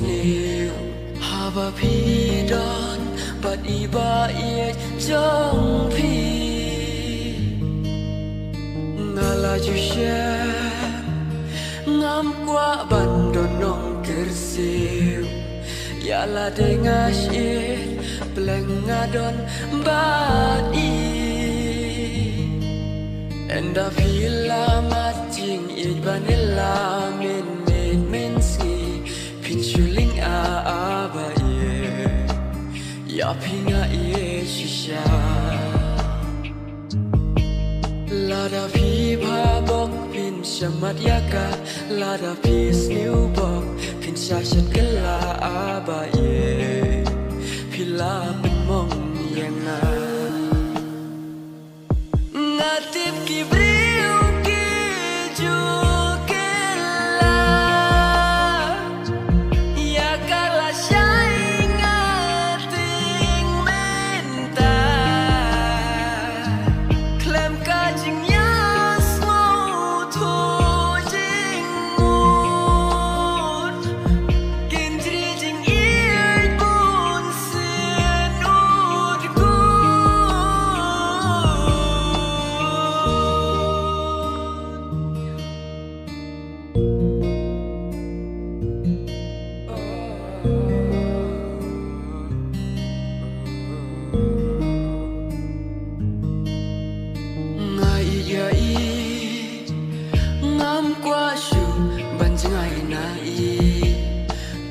sneeuw. Hava pidon, but iba iet jong pi. Ngalaju syem, ngam kwa bandon nong kersiu. Yala dengas it, blengadon bat i. Enda vila mating it vanilla min ski. Pinchuling aba ye, ya pinga ye shisha. Lada pi pabok pin shamat yaka, lada pi snew bok pin shashat kala aba ye, pila pemong yang ngatip kibriu ki jukela, ya kala syai ngating menta, klem kajing yas mau tu jing moon, kintri jing ir pun senut ku. Ngai yai ngam kwa shu banjing ai nai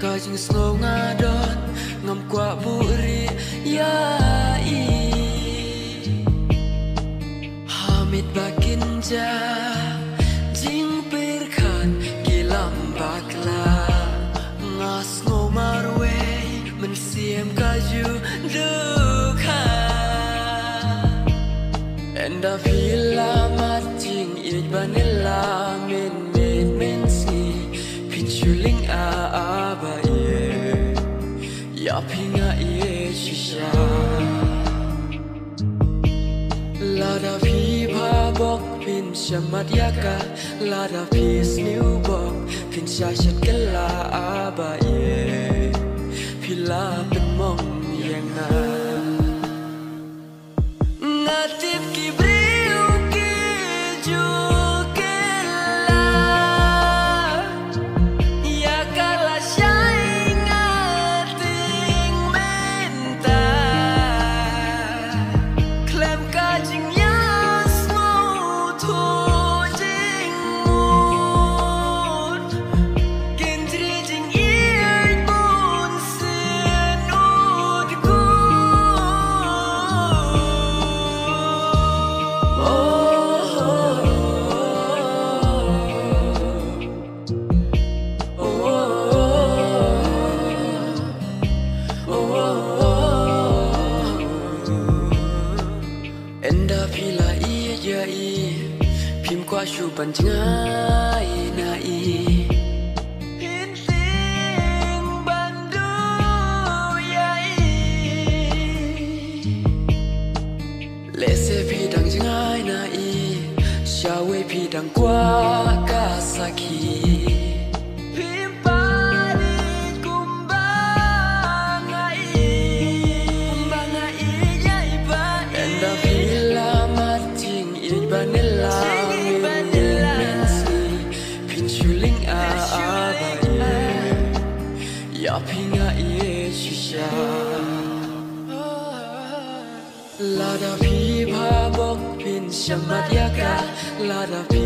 kajing snow ngadon ngam kwa buri yai hamid bakin ja jing perkan gilam bakla ngas ngomar we mensiem kaju duka. Enda vila mating it vanilla min ski. Pinchuling aba ye, ya pinga ye shisha. Lada pi pabok pin shamat yaka, lada pi snew bok pin shashat kala aba ye, pila pemong yang ngatip kibriu ki jukela, ya kala syai ngating menta, klem kajing yas mau tu jing moon, kintri jing ir pun senut ku. Enda pila iya jai, pim kwa shu banjai nai. Hinting bandu yai, lese pidang jangai nai, shawe pidang kwa kasaki. Vanilla min ski. Pinchuling aba ye, ya pinga ye shisha. Lada pi pabok pin shamat yaka, lada pi